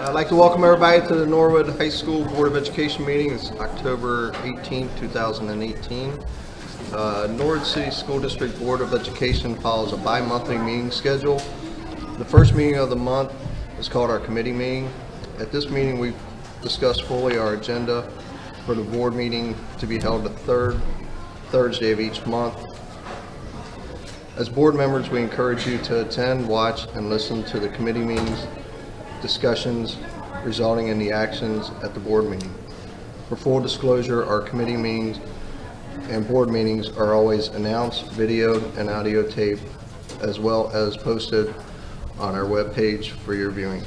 I'd like to welcome everybody to the Norwood High School Board of Education meeting. It's October 18, 2018. Norwood City School District Board of Education follows a bi-monthly meeting schedule. The first meeting of the month is called our committee meeting. At this meeting, we discuss fully our agenda for the board meeting to be held the third Thursday of each month. As board members, we encourage you to attend, watch, and listen to the committee meetings, discussions resulting in the actions at the board meeting. For full disclosure, our committee meetings and board meetings are always announced, videoed, and audio taped, as well as posted on our webpage for your viewing.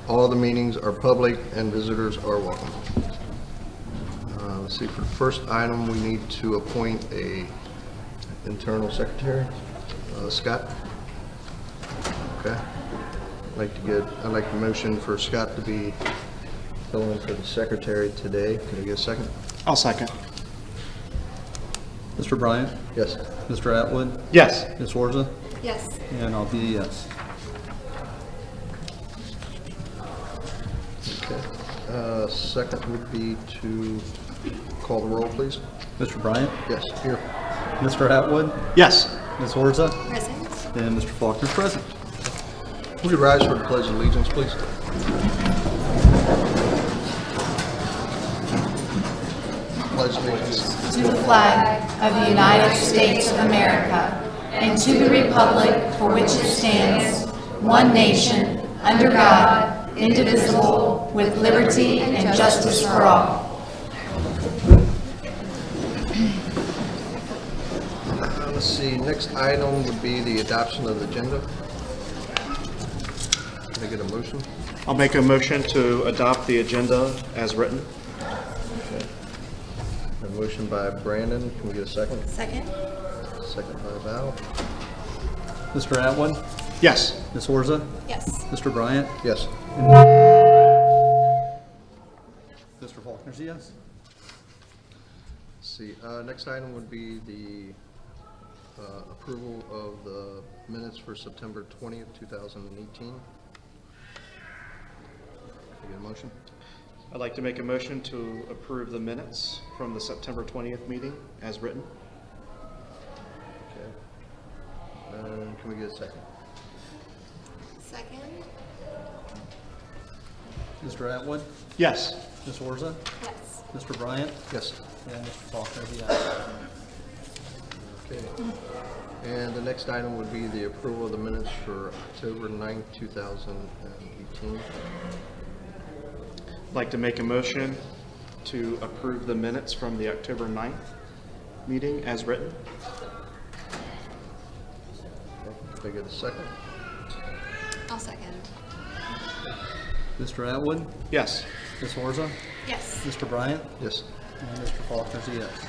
All the meetings are public and visitors are welcome. Let's see, for the first item, we need to appoint a internal secretary. Scott? Okay. I'd like the motion for Scott to be filling for the secretary today. Can I get a second? I'll second. Mr. Bryant? Yes. Mr. Atwood? Yes. Ms. Orza? Yes. And I'll be a yes. Okay. Second would be to call the roll, please. Mr. Bryant? Yes, here. Mr. Atwood? Yes. Ms. Orza? Present. And Mr. Faulkner present. Would you rise for the pledge of allegiance, please? Pledge allegiance. To the flag of the United States of America and to the republic for which it stands, one nation, under God, indivisible, with liberty and justice for all. Let's see, next item would be the adoption of the agenda. Can I get a motion? I'll make a motion to adopt the agenda as written. A motion by Brandon. Can we get a second? Second. Second by Val. Mr. Atwood? Yes. Ms. Orza? Yes. Mr. Bryant? Yes. Mr. Faulkner's a yes. Let's see, next item would be the approval of the minutes for September 20th, 2018. Can I get a motion? I'd like to make a motion to approve the minutes from the September 20th meeting as written. Okay. Can we get a second? Second. Mr. Atwood? Yes. Ms. Orza? Yes. Mr. Bryant? Yes. And Mr. Faulkner's a yes. Okay. And the next item would be the approval of the minutes for October 9th, 2018. I'd like to make a motion to approve the minutes from the October 9th meeting as written. Okay. Can I get a second? I'll second. Mr. Atwood? Yes. Ms. Orza? Yes. Mr. Bryant? Yes. And Mr. Faulkner's a yes.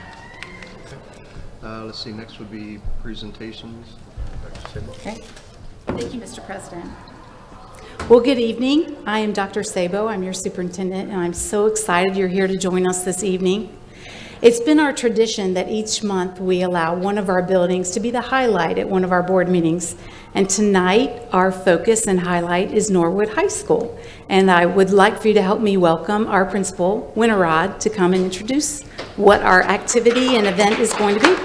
Let's see, next would be presentations. Dr. Sabo. Okay. Thank you, Mr. President. Well, good evening. I am Dr. Sabo. I'm your superintendent, and I'm so excited you're here to join us this evening. It's been our tradition that each month we allow one of our buildings to be the highlight at one of our board meetings. And tonight, our focus and highlight is Norwood High School. And I would like for you to help me welcome our principal, Winterrod, to come and introduce what our activity and event is going to be.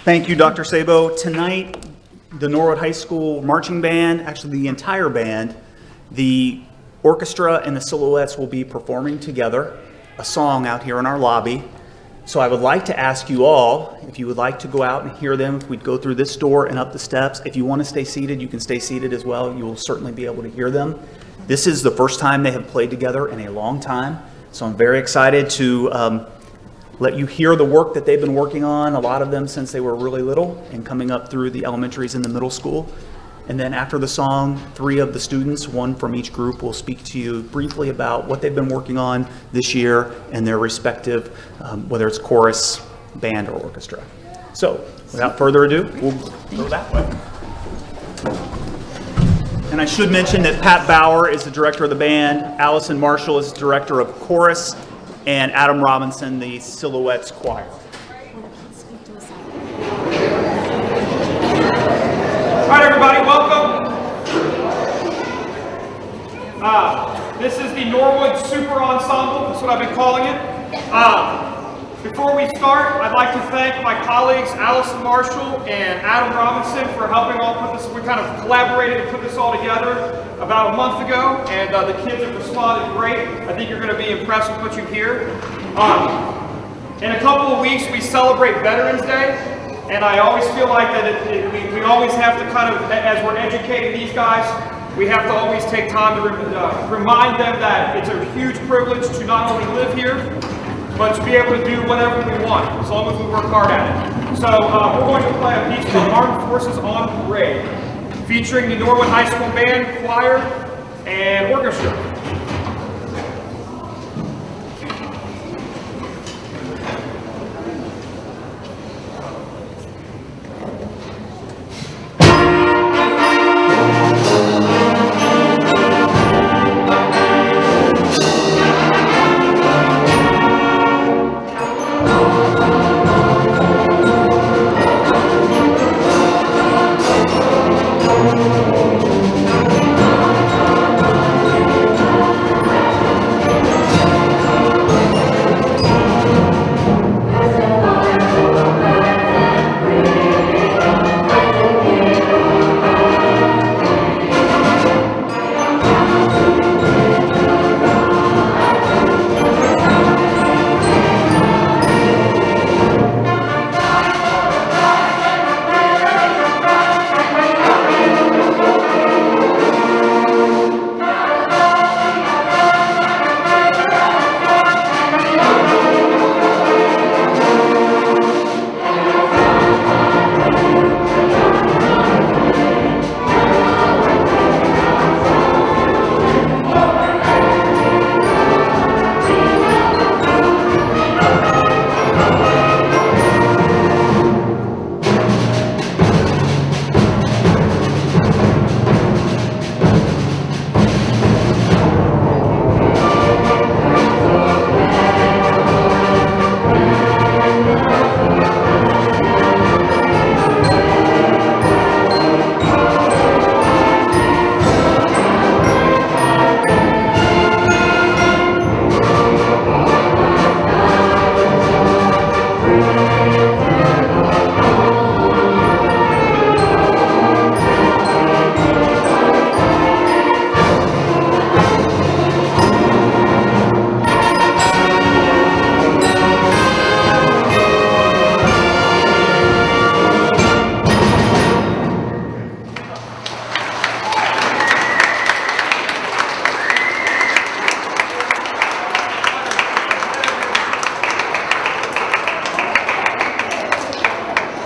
Thank you, Dr. Sabo. Tonight, the Norwood High School marching band, actually the entire band, the orchestra and the Silhouettes will be performing together a song out here in our lobby. So I would like to ask you all, if you would like to go out and hear them, if we'd go through this door and up the steps. If you want to stay seated, you can stay seated as well. You will certainly be able to hear them. This is the first time they have played together in a long time. So I'm very excited to let you hear the work that they've been working on, a lot of them since they were really little and coming up through the elementaries and the middle school. And then after the song, 3 of the students, 1 from each group, will speak to you briefly about what they've been working on this year and their respective, whether it's chorus, band, or orchestra. So without further ado, we'll go that way. And I should mention that Pat Bauer is the director of the band, Allison Marshall is the director of chorus, and Adam Robinson, the Silhouettes choir. everybody, welcome. This is the Norwood Super Ensemble, that's what I've been calling it. Before we start, I'd like to thank my colleagues Allison Marshall and Adam Robinson for helping all put this. We kind of collaborated to put this all together about a month ago, and the kids have responded great. I think you're going to be impressed with what you hear. In a couple of weeks, we celebrate Veterans Day, and I always feel like that we always have to kind of, as we're educating these guys, we have to always take time to remind them that it's a huge privilege to not only live here, but to be able to do whatever we want, as long as we work hard at it. So we're going to play a piece called Armed Forces on Parade, featuring the Norwood High School Band, Choir, and Orchestra.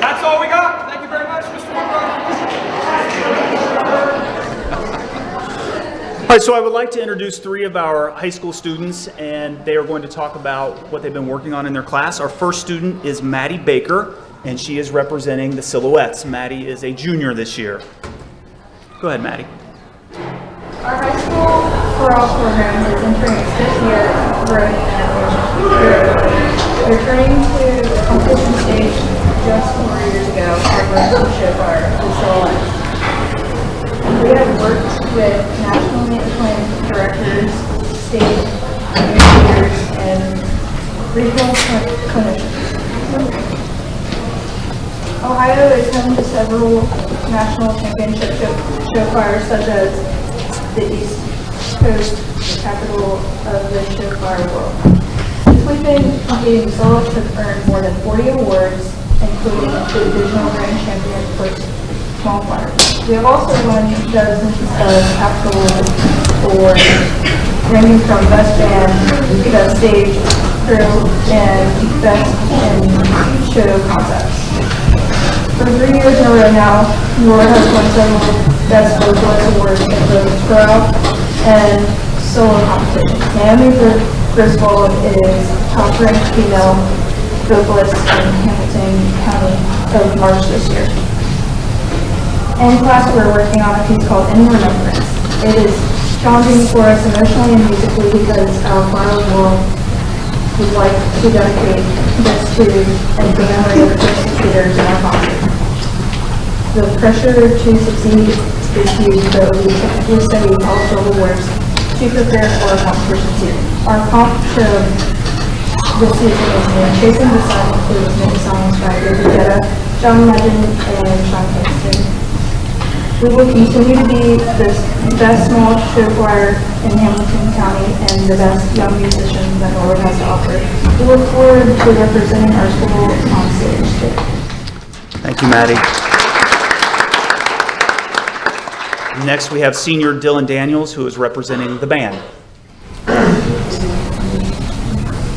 That's all we got. Thank you very much, Mr. Woodruff. All right, so I would like to introduce three of our high school students, and they are going to talk about what they've been working on in their class. Our first student is Maddie Baker, and she is representing the Silhouettes. Maddie is a junior this year. Go ahead, Maddie. Our high school choral program is entering its fifth year of growth and returning to the competition stage just 4 years ago. Our first shofar, the Silhouettes. We have worked with nationally acclaimed directors, state educators, and regional clinicians. Ohio is home to several national championship shofars, such as the East Coast, capital of the shofar world. Since we've been competing, the Silhouettes have earned more than 40 awards, including the divisional grand champion for small choir. We have also won dozens of capital awards, ranging from best band, best stage crew, and best in show concepts. For 3 years in a row now, Norwood has won several best vocalist awards in both choral and solo competitions. Naomi Griswold is top-ranked female vocalist in Hamilton County of March this year. In class, we're working on a piece called In Remembrance. It is challenging for us emotionally and musically because our choir would like to dedicate this to and the memory of the first leaders in our concert. The pressure to succeed is huge, but we typically study all global works to prepare for our competition season. Our comp show this season is named Chasing the Sun, includes many songs by David Guetta, John Legend, and Sean Kingston. We will continue to be the best small show choir in Hamilton County and the best young musicians that Norwood has to offer. We look forward to representing our school on stage today. Thank you, Maddie. Next, we have senior Dylan Daniels, who is representing the band. The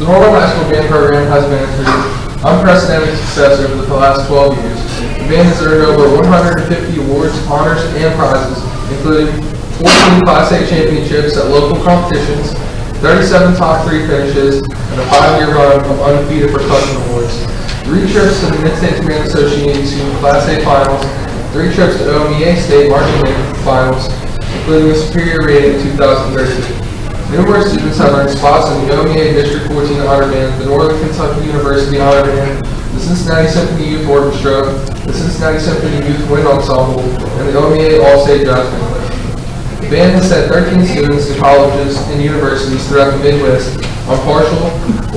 Norwood High School Band Program has been through unprecedented success over the last 12 years. The band has earned over 150 awards, honors, and prizes, including 14 Class A championships at local competitions, 37 top 3 finishes, and a 5-year run of undefeated percussion awards. 3 trips to the Mid-States Band Association Class A Finals, 3 trips to OMEA State Marching Band Finals, including a superior rating in 2013. Numerous students have earned spots in the OMEA District 14 Honor Band, the Northern Kentucky University Honor Band, the Cincinnati Symphony Youth Orchestra, the Cincinnati Symphony Youth Wind Ensemble, and the OMEA All-State Jazz Band. The band has sent 13 students to colleges and universities throughout the Midwest on partial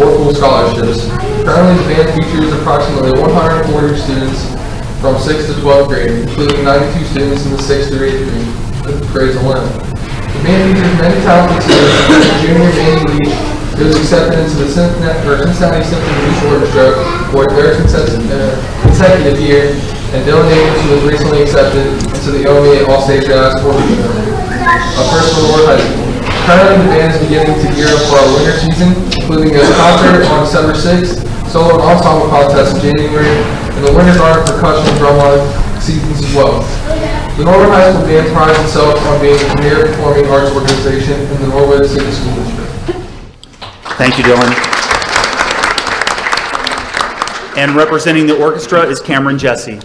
or full scholarships. Currently, the band features approximately 140 students from 6th to 12th grade, including 92 students in the 6th through 8th grades alone. The band features many talented students, including junior Manny Leach, who was accepted into the Cincinnati Symphony Youth Orchestra for a 3rd consecutive year, and Dylan Daniels, who was recently accepted into the OMEA All-State Jazz Orchestra, a first for Norwood High School. Currently, the band is beginning to gear up for our winter season, including a concert on December 6th, solo and ensemble contest in January, and the Winter's Honor Percussion and Drumline seasons as well. The Norwood High School Band prides itself on being the premier performing arts organization in the Norwood City School District. Thank you, Dylan. And representing the orchestra is Cameron Jesse.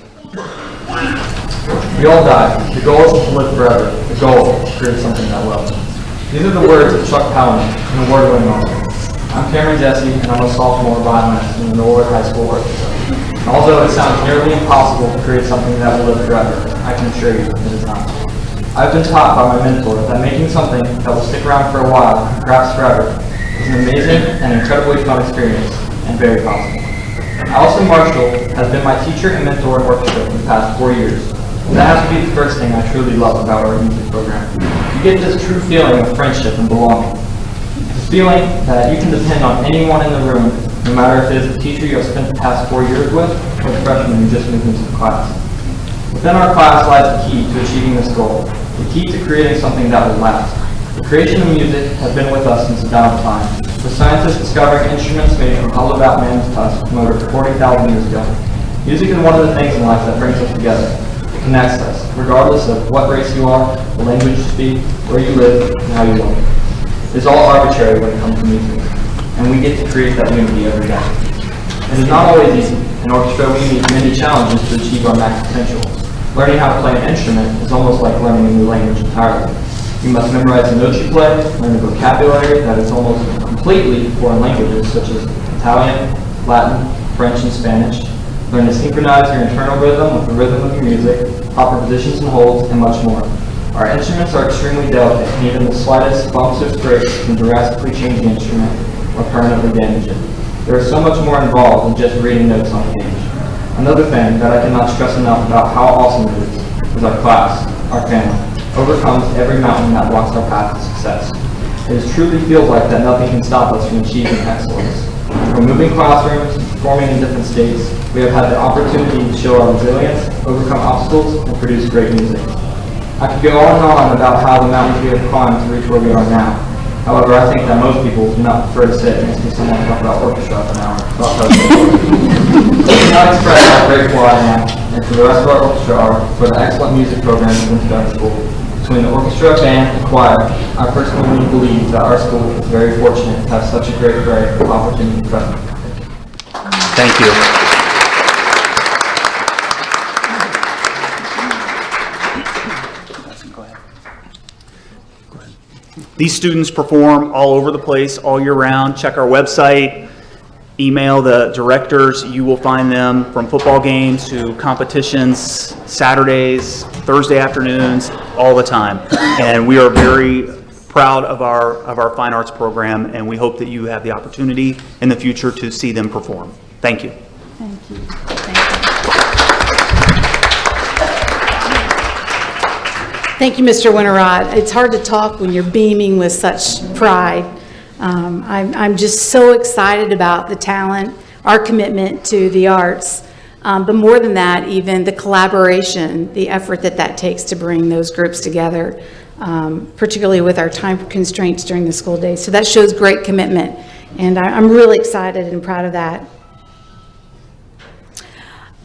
We all die. The goal is to live forever. The goal is to create something that will. These are the words of Chuck Palahniuk, an award-winning author. I'm Cameron Jesse, and I'm a sophomore violinist in the Norwood High School Orchestra. And although it sounds nearly impossible to create something that will live forever, I can assure you it is not. I've been taught by my mentor that making something that will stick around for a while, perhaps forever, is an amazing and incredibly fun experience, and very possible. Allison Marshall has been my teacher and mentor in orchestra for the past 4 years. And that has to be the first thing I truly love about our music program. You get this true feeling of friendship and belonging. This feeling that you can depend on anyone in the room, no matter if it is the teacher you have spent the past 4 years with, or the freshman who just moved into the class. Within our class lies the key to achieving this goal, the key to creating something that will last. The creation of music has been with us since the dawn of time, with scientists discovering instruments made from hollow out man's tusk from over 40,000 years ago. Music is one of the things in life that brings us together. It connects us, regardless of what race you are, the language you speak, where you live, and how you look. It's all arbitrary when it comes to music, and we get to create that unity every day. It is not always easy. In orchestra, we meet many challenges to achieve our max potential. Learning how to play an instrument is almost like learning a new language entirely. You must memorize the notes you play, learn a vocabulary that is almost completely foreign languages such as Italian, Latin, French, and Spanish. Learn to synchronize your internal rhythm with the rhythm of your music, proper positions and holds, and much more. Our instruments are extremely delicate, and even the slightest bumps or scrapes can drastically change the instrument or permanently damage it. There is so much more involved than just reading notes on the page. Another thing that I cannot stress enough about how awesome it is our class, our family, overcomes every mountain that blocks our path to success. It truly feels like that nothing can stop us from achieving excellence. From moving classrooms and performing in different states, we have had the opportunity to show our resilience, overcome obstacles, and produce great music. I could go on and on about how the mountains we have climbed to reach where we are now. However, I think that most people do not prefer to sit and see someone talk about orchestra for an hour. I cannot express how grateful I am, and to the rest of our orchestra for the excellent music program within our school. Between the orchestra, band, and choir, I personally believe that our school is very fortunate to have such a great array of opportunities present. Thank you. These students perform all over the place all year round. Check our website. email the directors. You will find them from football games to competitions, Saturdays, Thursday afternoons, all the time. And we are very proud of our fine arts program, and we hope that you have the opportunity in the future to see them perform. Thank you. Thank you. Thank you, Mr. Winterrod. It's hard to talk when you're beaming with such pride. I'm just so excited about the talent, our commitment to the arts, but more than that, even the collaboration, the effort that takes to bring those groups together, particularly with our time constraints during the school day. So that shows great commitment, and I'm really excited and proud of that.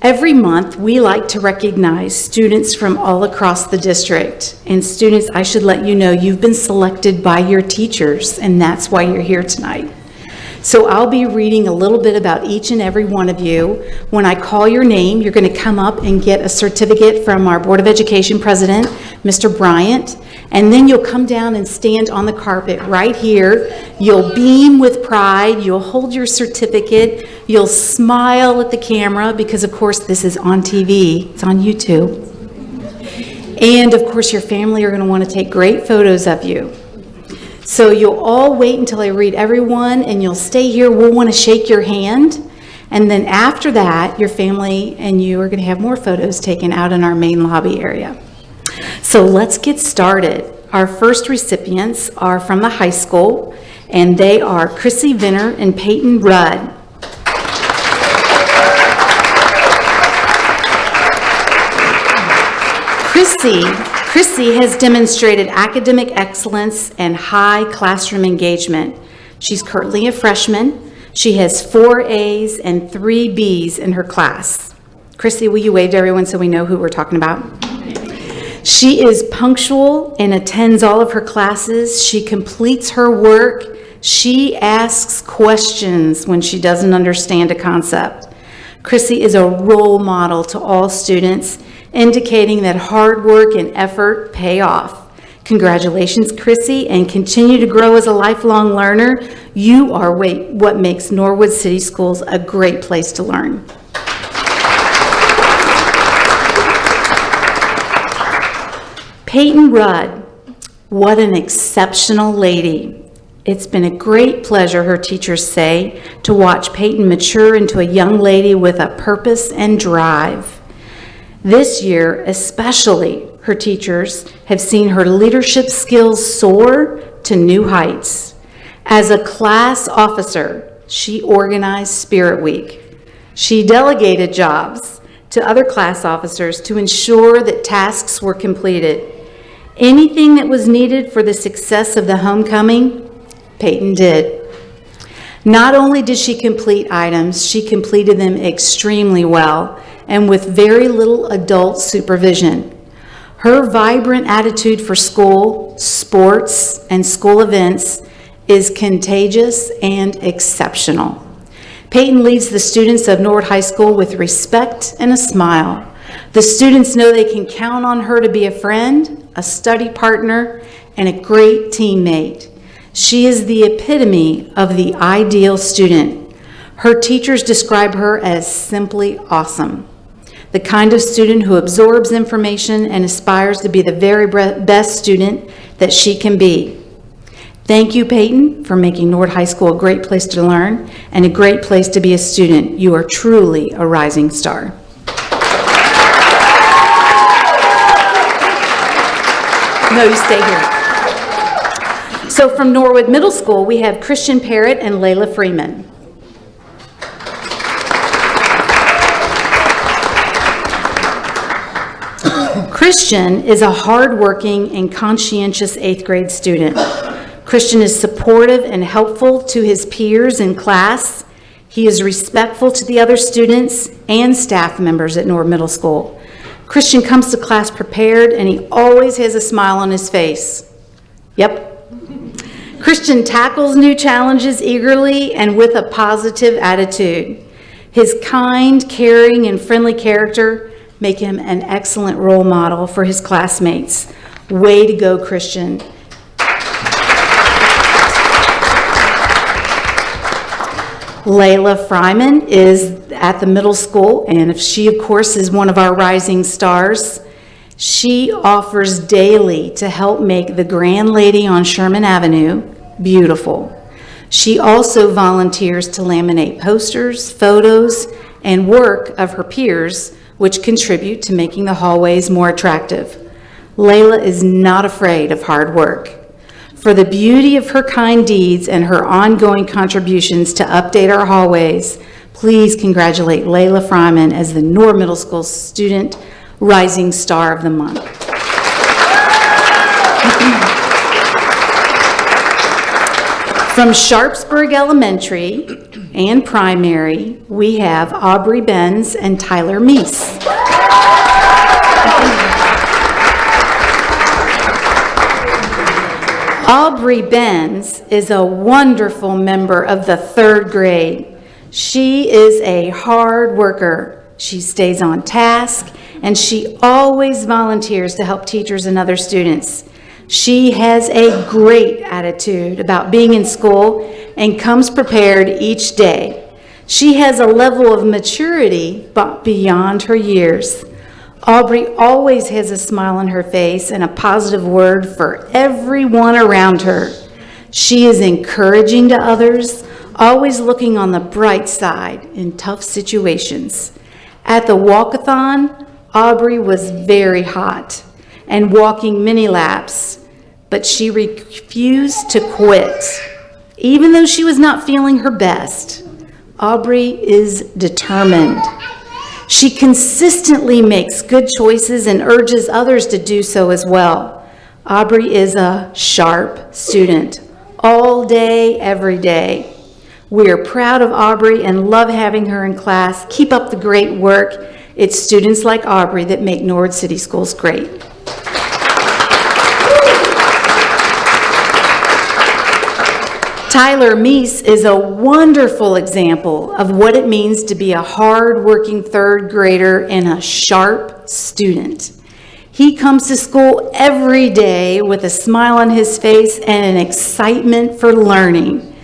Every month, we like to recognize students from all across the district. And students, I should let you know, you've been selected by your teachers, and that's why you're here tonight. So I'll be reading a little bit about each and every one of you. When I call your name, you're going to come up and get a certificate from our Board of Education President, Mr. Bryant, and then you'll come down and stand on the carpet right here. You'll beam with pride, you'll hold your certificate, you'll smile at the camera because of course this is on TV, it's on YouTube. And of course your family are going to want to take great photos of you. So you'll all wait until I read everyone, and you'll stay here. We'll want to shake your hand. And then after that, your family and you are going to have more photos taken out in our main lobby area. So let's get started. Our first recipients are from the high school, and they are Chrissy Venner and Peyton Rudd. Chrissy has demonstrated academic excellence and high classroom engagement. She's currently a freshman. She has 4 A's and 3 B's in her class. Chrissy, will you wave to everyone so we know who we're talking about? She is punctual and attends all of her classes. She completes her work. She asks questions when she doesn't understand a concept. Chrissy is a role model to all students, indicating that hard work and effort pay off. Congratulations, Chrissy, and continue to grow as a lifelong learner. You are what makes Norwood City Schools a great place to learn. Peyton Rudd, what an exceptional lady. It's been a great pleasure, her teachers say, to watch Peyton mature into a young lady with a purpose and drive. This year, especially, her teachers have seen her leadership skills soar to new heights. As a class officer, she organized Spirit Week. She delegated jobs to other class officers to ensure that tasks were completed. Anything that was needed for the success of the homecoming, Peyton did. Not only did she complete items, she completed them extremely well and with very little adult supervision. Her vibrant attitude for school, sports, and school events is contagious and exceptional. Peyton leads the students of Norwood High School with respect and a smile. The students know they can count on her to be a friend, a study partner, and a great teammate. She is the epitome of the ideal student. Her teachers describe her as simply awesome. The kind of student who absorbs information and aspires to be the very best student that she can be. Thank you, Peyton, for making Norwood High School a great place to learn and a great place to be a student. You are truly a rising star. No, you stay here. So from Norwood Middle School, we have Christian Parrott and Layla Freeman. Christian is a hardworking and conscientious 8th grade student. Christian is supportive and helpful to his peers in class. He is respectful to the other students and staff members at Norwood Middle School. Christian comes to class prepared, and he always has a smile on his face. Yep. Christian tackles new challenges eagerly and with a positive attitude. His kind, caring, and friendly character make him an excellent role model for his classmates. Way to go, Christian. Layla Fryman is at the middle school, and she, of course, is one of our rising stars. She offers daily to help make the Grand Lady on Sherman Avenue beautiful. She also volunteers to laminate posters, photos, and work of her peers, which contribute to making the hallways more attractive. Layla is not afraid of hard work. For the beauty of her kind deeds and her ongoing contributions to update our hallways, please congratulate Layla Fryman as the Norwood Middle School Student Rising Star of the Month. From Sharpsburg Elementary and Primary, we have Aubrey Benz and Tyler Meese. Aubrey Benz is a wonderful member of the 3rd grade. She is a hard worker. She stays on task, and she always volunteers to help teachers and other students. She has a great attitude about being in school and comes prepared each day. She has a level of maturity beyond her years. Aubrey always has a smile on her face and a positive word for everyone around her. She is encouraging to others, always looking on the bright side in tough situations. At the walkathon, Aubrey was very hot and walking many laps, but she refused to quit. Even though she was not feeling her best, Aubrey is determined. She consistently makes good choices and urges others to do so as well. Aubrey is a sharp student, all day, every day. We are proud of Aubrey and love having her in class. Keep up the great work. It's students like Aubrey that make Norwood City Schools great. Tyler Meese is a wonderful example of what it means to be a hard-working 3rd grader and a sharp student. He comes to school every day with a smile on his face and an excitement for learning.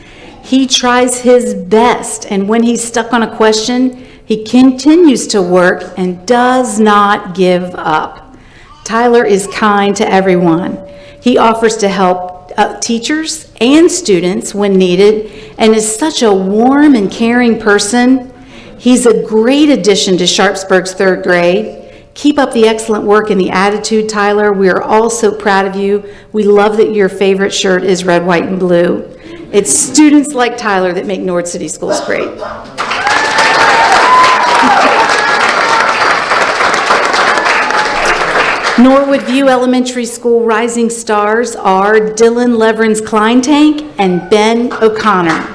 He tries his best, and when he's stuck on a question, he continues to work and does not give up. Tyler is kind to everyone. He offers to help teachers and students when needed, and is such a warm and caring person. He's a great addition to Sharpsburg's 3rd grade. Keep up the excellent work and the attitude, Tyler. We are all so proud of you. We love that your favorite shirt is red, white, and blue. It's students like Tyler that make Norwood City Schools great. Norwood View Elementary School rising stars are Dylan Leverins Kleintank and Ben O'Connor.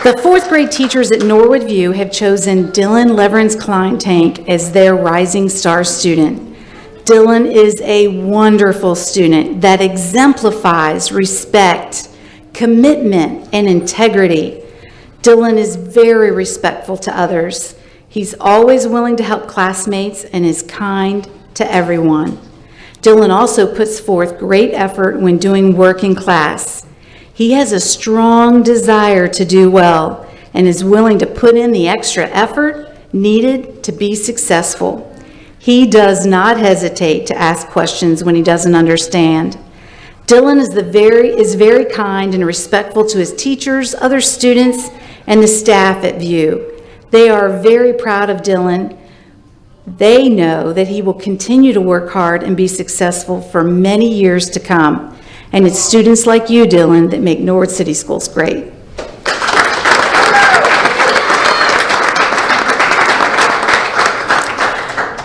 The 4th grade teachers at Norwood View have chosen Dylan Leverins Kleintank as their rising star student. Dylan is a wonderful student that exemplifies respect, commitment, and integrity. Dylan is very respectful to others. He's always willing to help classmates and is kind to everyone. Dylan also puts forth great effort when doing work in class. He has a strong desire to do well and is willing to put in the extra effort needed to be successful. He does not hesitate to ask questions when he doesn't understand. Dylan is very kind and respectful to his teachers, other students, and the staff at View. They are very proud of Dylan. They know that he will continue to work hard and be successful for many years to come. And it's students like you, Dylan, that make Norwood City Schools great.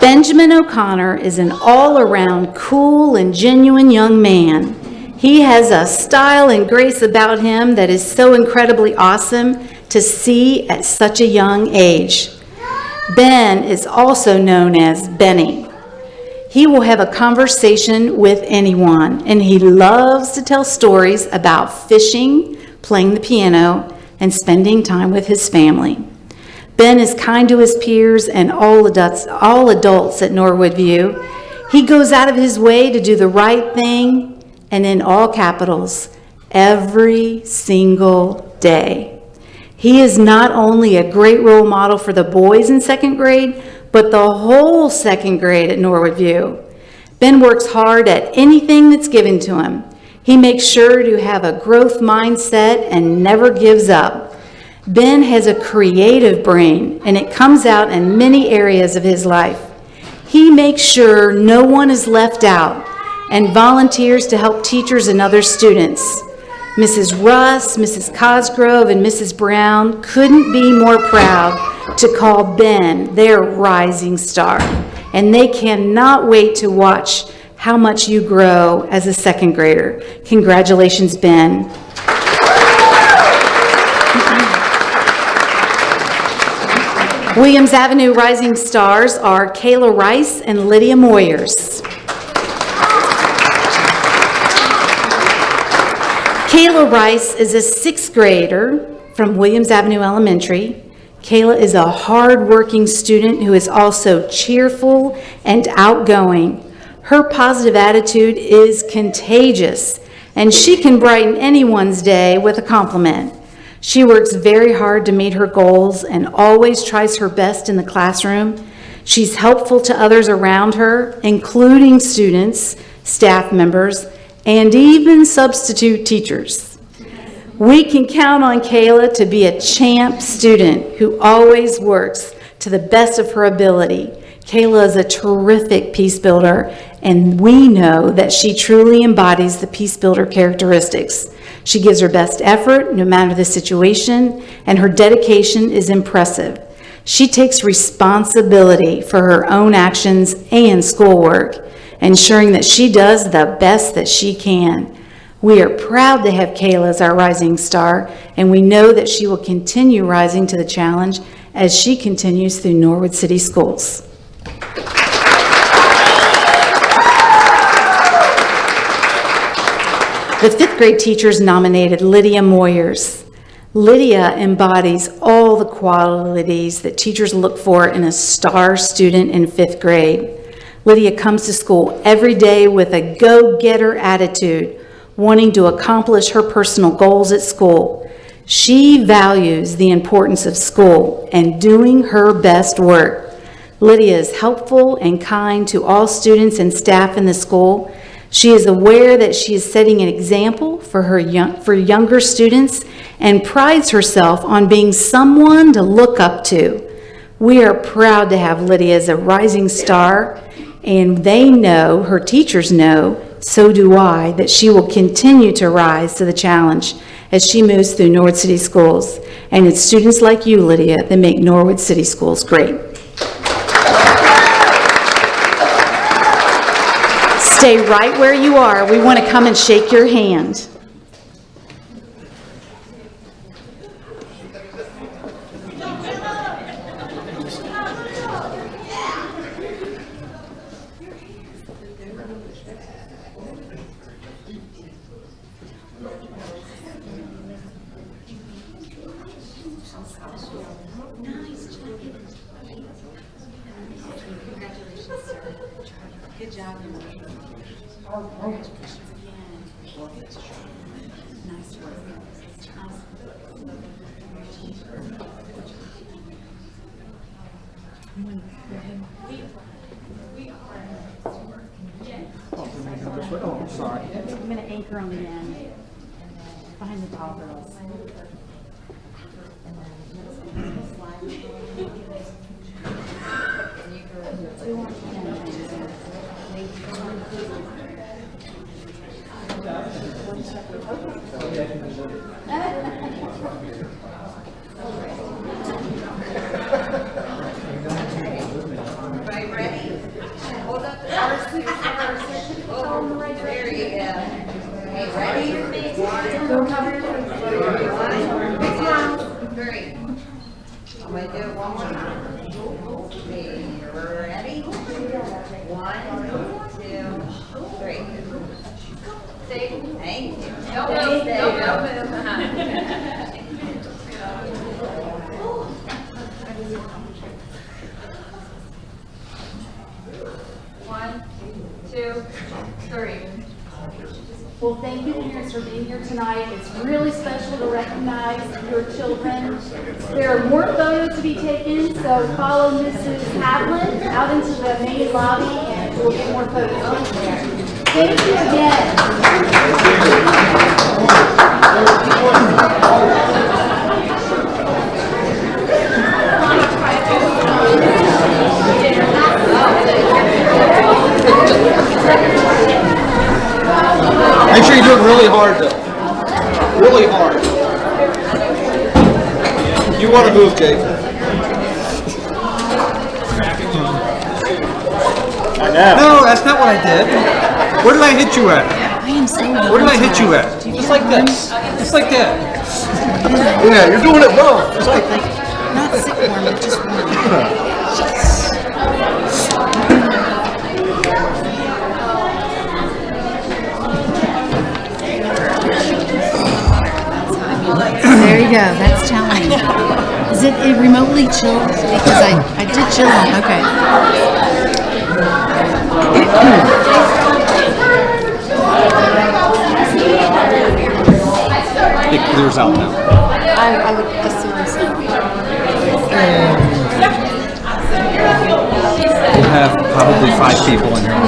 Benjamin O'Connor is an all-around cool and genuine young man. He has a style and grace about him that is so incredibly awesome to see at such a young age. Ben is also known as Benny. He will have a conversation with anyone, and he loves to tell stories about fishing, playing the piano, and spending time with his family. Ben is kind to his peers and all adults at Norwood View. He goes out of his way to do the right thing, and in all capitals, every single day. He is not only a great role model for the boys in second grade, but the whole second grade at Norwood View. Ben works hard at anything that's given to him. He makes sure to have a growth mindset and never gives up. Ben has a creative brain, and it comes out in many areas of his life. He makes sure no one is left out and volunteers to help teachers and other students. Mrs. Russ, Mrs. Cosgrove, and Mrs. Brown couldn't be more proud to call Ben their rising star, and they cannot wait to watch how much you grow as a second grader. Congratulations, Ben. Williams Avenue Rising Stars are Kayla Rice and Lydia Moyers. Kayla Rice is a sixth grader from Williams Avenue Elementary. Kayla is a hard-working student who is also cheerful and outgoing. Her positive attitude is contagious, and she can brighten anyone's day with a compliment. She works very hard to meet her goals and always tries her best in the classroom. She's helpful to others around her, including students, staff members, and even substitute teachers. We can count on Kayla to be a champ student who always works to the best of her ability. Kayla is a terrific peace builder, and we know that she truly embodies the peace builder characteristics. She gives her best effort no matter the situation, and her dedication is impressive. She takes responsibility for her own actions and schoolwork, ensuring that she does the best that she can. We are proud to have Kayla as our rising star, and we know that she will continue rising to the challenge as she continues through Norwood City Schools. The fifth grade teachers nominated Lydia Moyers. Lydia embodies all the qualities that teachers look for in a star student in fifth grade. Lydia comes to school every day with a go-getter attitude, wanting to accomplish her personal goals at school. She values the importance of school and doing her best work. Lydia is helpful and kind to all students and staff in the school. She is aware that she is setting an example for younger students and prides herself on being someone to look up to. We are proud to have Lydia as a rising star, and they know, her teachers know, so do I, that she will continue to rise to the challenge as she moves through Norwood City Schools. And it's students like you, Lydia, that make Norwood City Schools great. Stay right where you are. We want to come and shake your hand. Good job. Nice work. Oh, I'm sorry. I'm going to anchor on the end, behind the tall girls. Everybody ready? Hold up the first two first. Oh, there you go. Okay, ready? Go cover your face. 1, 2, 3. I'm going to do it one more time. Okay, ready? 1, 2, 3. Thank you. Don't move. One, two, three. Well, thank you parents for being here tonight. It's really special to recognize your children. There are more photos to be taken, so follow Mrs. Havlin out into the main lobby and we'll get more photos taken there. Thank you again. Make sure you do it really hard though. Really hard. You want to move, Jake. No, that's not what I did. Where did I hit you at? I am so Where did I hit you at? Just like this. Just like that. Yeah, you're doing it wrong. It's like, not sick warm, but just warm. There you go. That's telling. Is it remotely chilled? Because I did chill on. Okay. It clears out now. I would assume so. We'll have probably 5 people in here.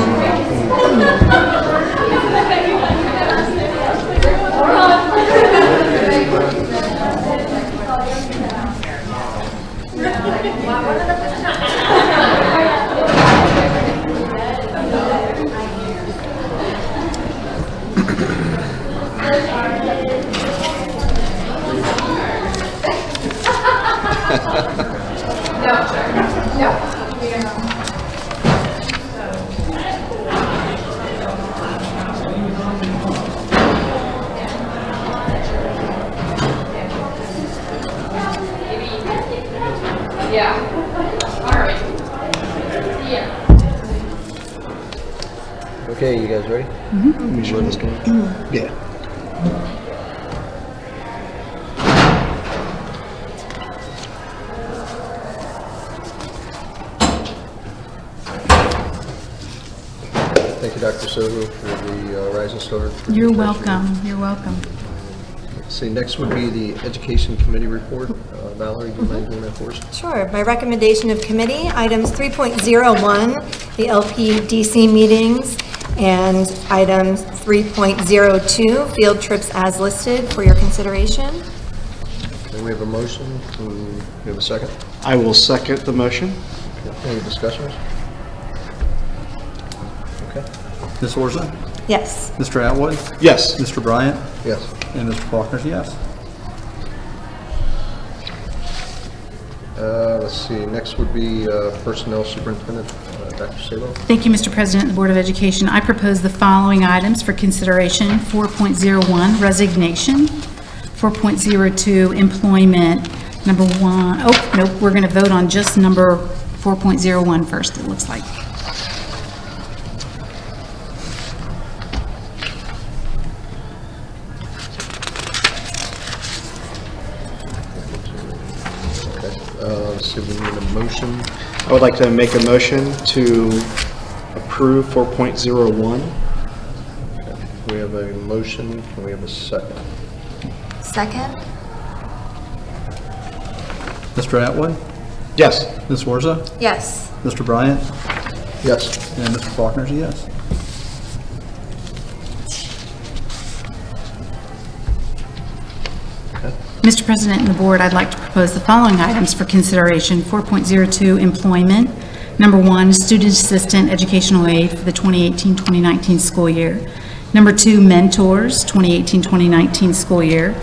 okay, you guys ready? Mm-hmm. Sure this game? Yeah. Thank you, Dr. Sogo, for the Rising Star. You're welcome. You're welcome. See, next would be the Education Committee report. Valerie, do you mind doing that for us? Sure. My recommendation of committee, items 3.01, the LPDC meetings, and items 3.02, field trips as listed for your consideration. Okay, we have a motion. Do we have a second? I will second the motion. Okay, any discussions? Okay. Ms. Orza? Yes. Mr. Atwood? Yes. Mr. Bryant? Yes. And Mr. Faulkner's yes. Let's see, next would be Personnel Superintendent, Dr. Sabo. Thank you, Mr. President, the Board of Education. I propose the following items for consideration. 4.01, resignation. 4.02, employment. Number 1, oh, nope, we're going to vote on just number 4.01 first, it looks like. Let's see, we need a motion. I would like to make a motion to approve 4.01. We have a motion, and we have a second. Second? Mr. Atwood? Yes. Ms. Orza? Yes. Mr. Bryant? Yes. And Mr. Faulkner's yes. Mr. President and the Board, I'd like to propose the following items for consideration. 4.02, employment. Number 1, student assistant educational aid for the 2018-2019 school year. Number 2, mentors, 2018-2019 school year.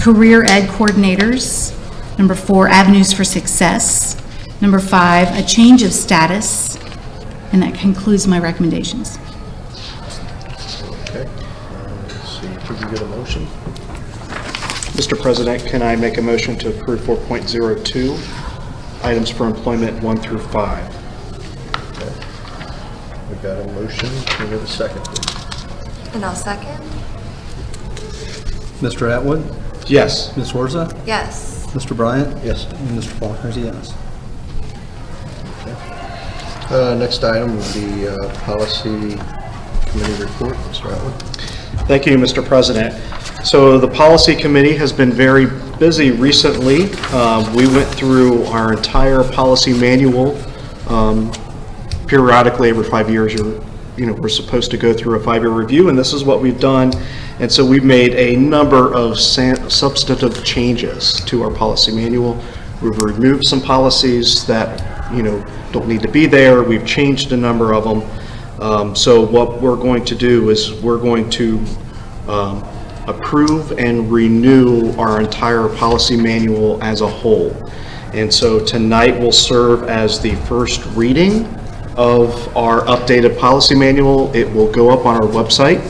Career ed coordinators. Number 4, avenues for success. Number 5, a change of status. And that concludes my recommendations. Okay. Let's see, could we get a motion? Mr. President, can I make a motion to approve 4.02, items for employment 1 through 5? Okay. We've got a motion. Can we have a second, please? And I'll second? Mr. Atwood? Yes. Ms. Orza? Yes. Mr. Bryant? Yes. And Mr. Faulkner's yes. Next item would be Policy Committee report. Mr. Atwood. Thank you, Mr. President. So the policy committee has been very busy recently. We went through our entire policy manual. Periodically, every 5 years, we're supposed to go through a 5-year review, and this is what we've done. And so we've made a number of substantive changes to our policy manual. We've removed some policies that, don't need to be there. We've changed a number of them. So what we're going to do is we're going to approve and renew our entire policy manual as a whole. And so tonight will serve as the first reading of our updated policy manual. It will go up on our website.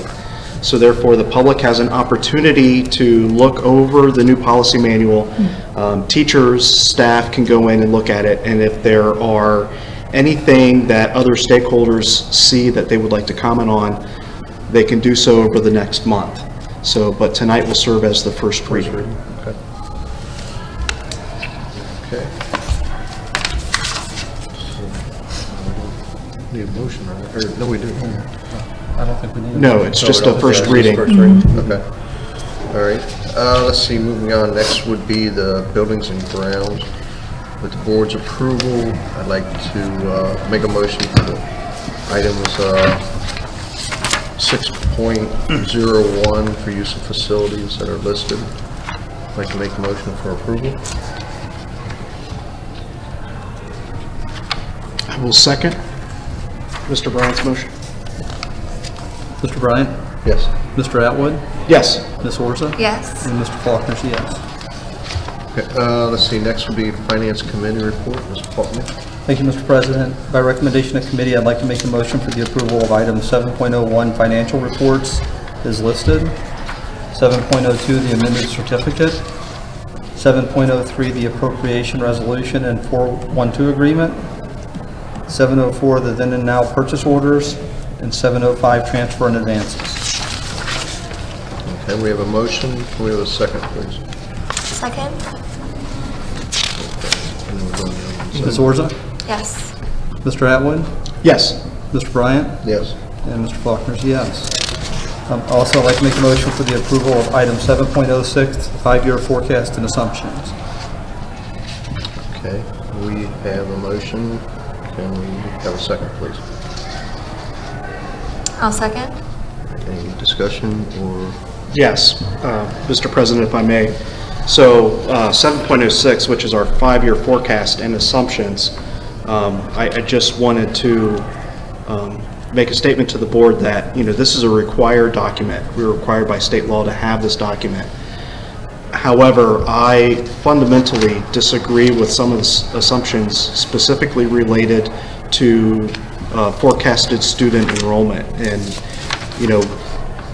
So therefore, the public has an opportunity to look over the new policy manual. Teachers, staff can go in and look at it, and if there are anything that other stakeholders see that they would like to comment on, they can do so over the next month. So, but tonight will serve as the first reading. Okay. Okay. Need a motion, right? Or, no, we do. I don't think we need. No, it's just a first reading. First reading, okay. All right, let's see, moving on, next would be the buildings and grounds. With the board's approval, I'd like to make a motion for the items 6.01 for use of facilities that are listed. I'd like to make a motion for approval. I will second Mr. Bryant's motion. Mr. Bryant? Yes. Mr. Atwood? Yes. Ms. Orza? Yes. And Mr. Faulkner, yes. Okay, let's see, next would be Finance Committee report, Mr. Faulkner. Thank you, Mr. President. By recommendation of committee, I'd like to make a motion for the approval of item 7.01 financial reports is listed. 7.02, the amended certificate. 7.03, the appropriation resolution and 412 agreement. 704, the then and now purchase orders. And 705, transfer and advances. Okay, we have a motion. Can we have a second, please? Second? And then we're going down. Ms. Orza? Yes. Mr. Atwood? Yes. Mr. Bryant? Yes. And Mr. Faulkner's yes. Also, I'd like to make a motion for the approval of item 7.06, 5-year forecast and assumptions. Okay, we have a motion. Can we have a second, please? I'll second. Any discussion or? Yes, Mr. President, if I may. So 7.06, which is our 5-year forecast and assumptions, I just wanted to make a statement to the board that, this is a required document. We're required by state law to have this document. However, I fundamentally disagree with some of the assumptions specifically related to forecasted student enrollment. And,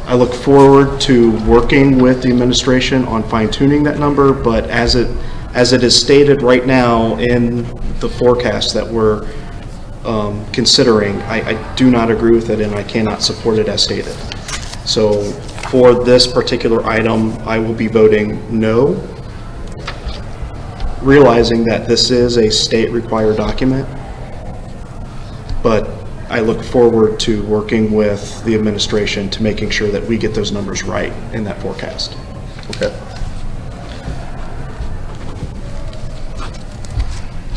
I look forward to working with the administration on fine-tuning that number, but as it is stated right now in the forecast that we're considering, I do not agree with it and I cannot support it as stated. So for this particular item, I will be voting no, realizing that this is a state-required document, but I look forward to working with the administration to making sure that we get those numbers right in that forecast. Okay.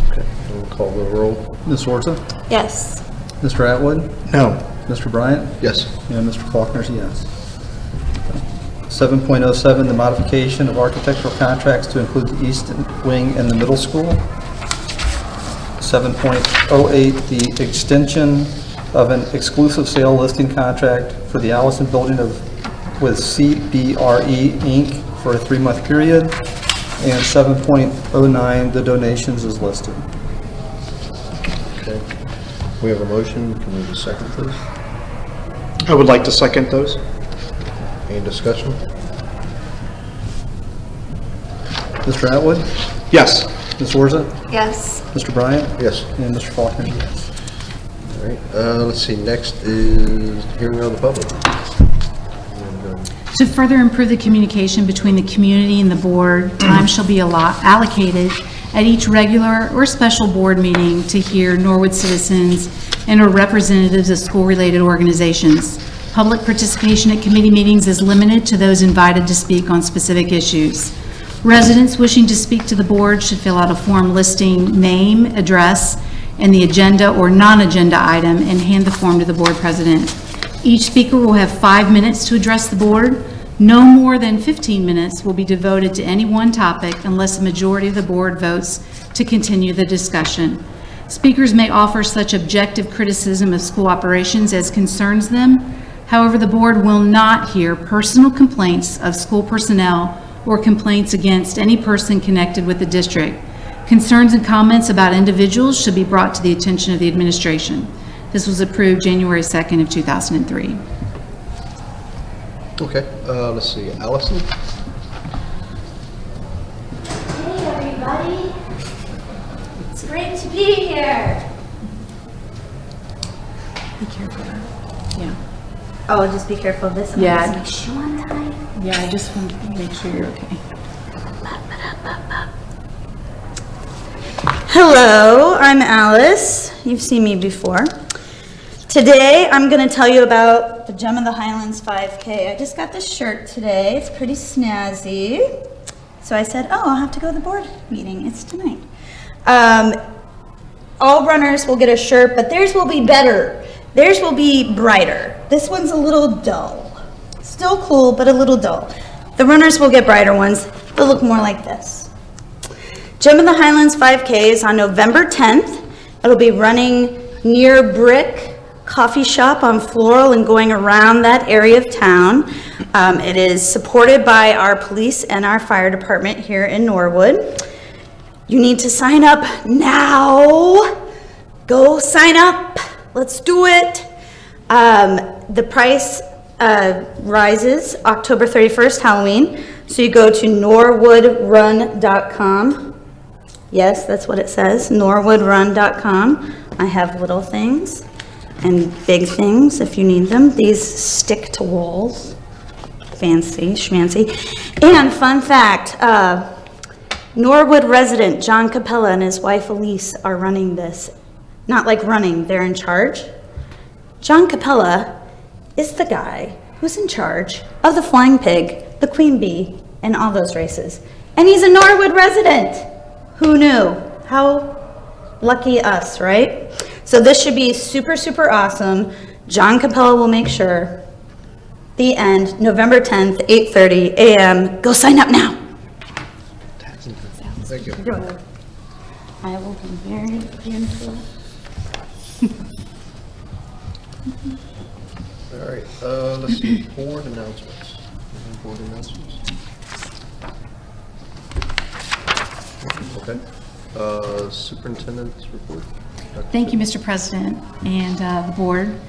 Okay, we'll call the roll. Ms. Orza? Yes. Mr. Atwood? No. Mr. Bryant? Yes. And Mr. Faulkner's yes. 7.07, the modification of architectural contracts to include the east wing and the middle school. 7.08, the extension of an exclusive sale listing contract for the Allison building with CBRE Inc. for a 3-month period. And 7.09, the donations is listed. Okay. We have a motion. Can we have a second, please? I would like to second those. Any discussion? Mr. Atwood? Yes. Ms. Orza? Yes. Mr. Bryant? Yes. And Mr. Faulkner, yes. All right, let's see, next is hearing of the public. To further improve the communication between the community and the board, time shall be allocated at each regular or special board meeting to hear Norwood citizens and or representatives of school-related organizations. Public participation at committee meetings is limited to those invited to speak on specific issues. Residents wishing to speak to the board should fill out a form listing name, address, and the agenda or non-agenda item and hand the form to the board president. Each speaker will have 5 minutes to address the board. No more than 15 minutes will be devoted to any one topic unless a majority of the board votes to continue the discussion. Speakers may offer such objective criticism of school operations as concerns them. However, the board will not hear personal complaints of school personnel or complaints against any person connected with the district. Concerns and comments about individuals should be brought to the attention of the administration. This was approved January 2nd of 2003. Okay, let's see, Allison? Hey everybody, it's great to be here. Be careful. Yeah. Oh, just be careful of this. Yeah. Make shoe untied. Yeah, I just want to make sure you're okay. Hello, I'm Alice. You've seen me before. Today, I'm going to tell you about the Gem of the Highlands 5K. I just got this shirt today. It's pretty snazzy. So I said, oh, I'll have to go to the board meeting. It's tonight. All runners will get a shirt, but theirs will be better. Theirs will be brighter. This one's a little dull. Still cool, but a little dull. The runners will get brighter ones. They'll look more like this. Gem of the Highlands 5K is on November 10th. It'll be running near Brick Coffee Shop on Floral and going around that area of town. It is supported by our police and our fire department here in Norwood. You need to sign up now. Go sign up. Let's do it. The price rises October 31st, Halloween. So you go to norwoodrun.com. Yes, that's what it says, norwoodrun.com. I have little things and big things if you need them. These stick to walls. Fancy, schmancy. And fun fact, Norwood resident John Capella and his wife Elise are running this. Not like running, they're in charge. John Capella is the guy who's in charge of the Flying Pig, the Queen Bee, and all those races. And he's a Norwood resident. Who knew? How lucky us, right? So this should be super, super awesome. John Capella will make sure. The end, November 10th, 8:30 a.m. Go sign up now. Thank you. I will be very gentle. All right, let's see, board announcements. Any board announcements? Okay, superintendent's report. Thank you, Mr. President and the board.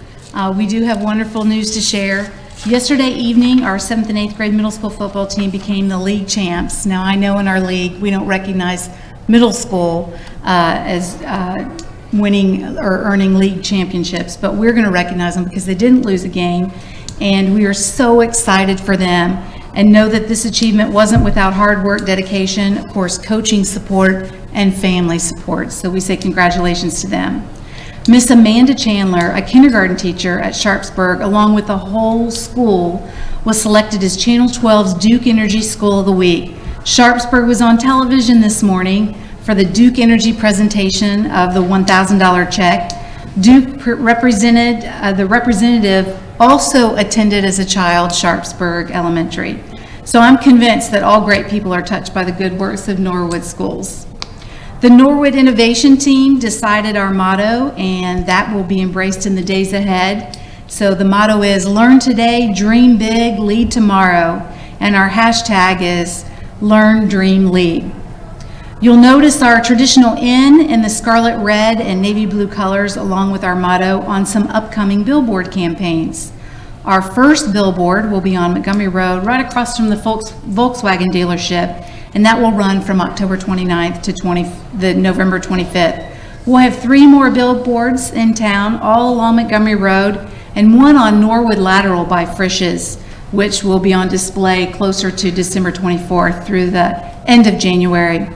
We do have wonderful news to share. Yesterday evening, our 7th and 8th grade middle school football team became the league champs. Now, I know in our league, we don't recognize middle school as winning or earning league championships, but we're going to recognize them because they didn't lose a game, and we are so excited for them and know that this achievement wasn't without hard work, dedication, of course, coaching support, and family support. So we say congratulations to them. Miss Amanda Chandler, a kindergarten teacher at Sharpsburg, along with the whole school, was selected as Channel 12's Duke Energy School of the Week. Sharpsburg was on television this morning for the Duke Energy presentation of the $1,000 check. Duke the representative also attended as a child Sharpsburg Elementary. So I'm convinced that all great people are touched by the good works of Norwood schools. The Norwood Innovation Team decided our motto, and that will be embraced in the days ahead. So the motto is Learn Today, Dream Big, Lead Tomorrow, and our hashtag is Learn, Dream, Lead. You'll notice our traditional N in the scarlet red and navy blue colors along with our motto on some upcoming billboard campaigns. Our first billboard will be on Montgomery Road right across from the Volkswagen dealership, and that will run from October 29th to November 25th. We'll have 3 more billboards in town all along Montgomery Road and one on Norwood Lateral by Frisch's, which will be on display closer to December 24th through the end of January.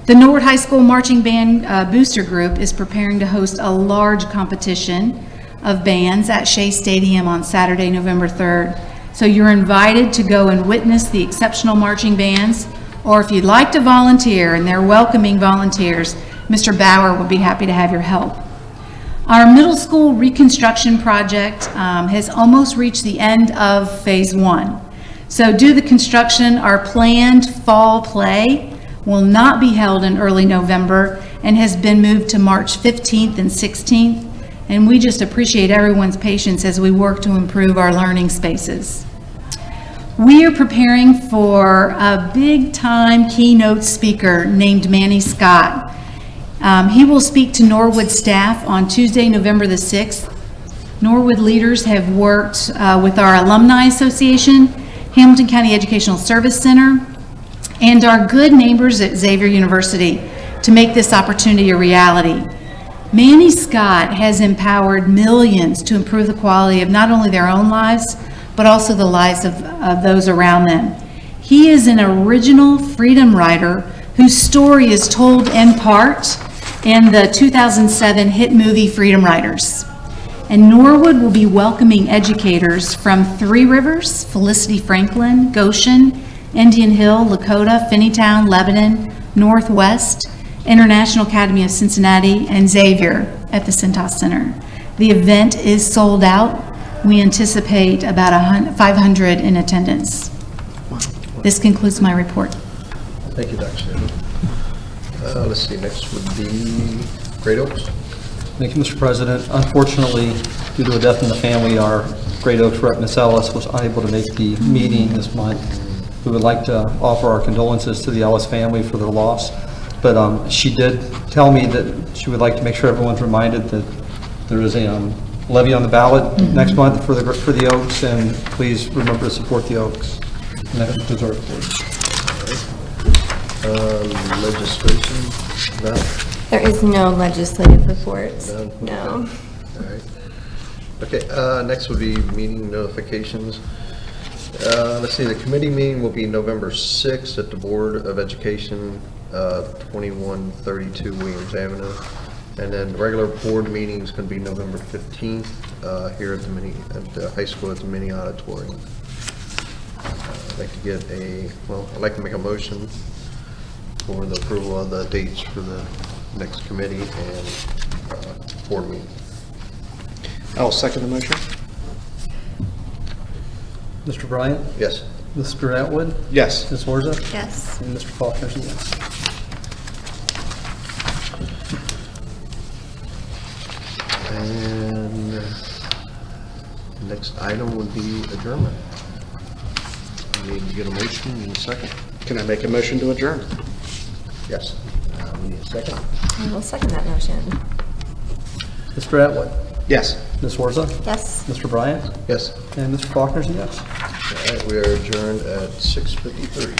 The Norwood High School Marching Band Booster Group is preparing to host a large competition of bands at Shea Stadium on Saturday, November 3rd. So you're invited to go and witness the exceptional marching bands, or if you'd like to volunteer, and they're welcoming volunteers, Mr. Bauer would be happy to have your help. Our middle school reconstruction project has almost reached the end of phase 1. So due to the construction, our planned fall play will not be held in early November and has been moved to March 15th and 16th. And we just appreciate everyone's patience as we work to improve our learning spaces. We are preparing for a big-time keynote speaker named Manny Scott. He will speak to Norwood staff on Tuesday, November the 6th. Norwood leaders have worked with our Alumni Association, Hamilton County Educational Service Center, and our good neighbors at Xavier University to make this opportunity a reality. Manny Scott has empowered millions to improve the quality of not only their own lives, but also the lives of those around them. He is an original freedom rider whose story is told in part in the 2007 hit movie Freedom Riders. And Norwood will be welcoming educators from Three Rivers, Felicity Franklin, Goshen, Indian Hill, Lakota, Finneytown, Lebanon, Northwest, International Academy of Cincinnati, and Xavier at the Cintas Center. The event is sold out. We anticipate about 500 in attendance. This concludes my report. Thank you, Dr. Sanders. Let's see, next would be Great Oaks. Thank you, Mr. President. Unfortunately, due to a death in the family, our Great Oaks rep, Ms. Ellis, was unable to make the meeting this month. We would like to offer our condolences to the Ellis family for their loss, but she did tell me that she would like to make sure everyone's reminded that there is a levy on the ballot next month for the Oaks, and please remember to support the Oaks. And that concludes our report. Legislation, no? There is no legislative reports. None? No. All right. Okay, next would be meeting notifications. Let's see, the committee meeting will be November 6th at the Board of Education, 2132 Williams Avenue. And then the regular board meeting is going to be November 15th here at the high school at the mini auditorium. I'd like to make a motion for the approval of the dates for the next committee and board meeting. I'll second the motion. Mr. Bryant? Yes. Mr. Atwood? Yes. Ms. Horza? Yes. And Mr. Faulkner's a yes. And the next item would be adjournment. We need to get a motion in a second. Can I make a motion to adjourn? Yes. We need a second. I will second that motion. Mr. Atwood? Yes. Ms. Horza? Yes. Mr. Bryant? Yes. And Mr. Faulkner's a yes. All right, we are adjourned at 6:53.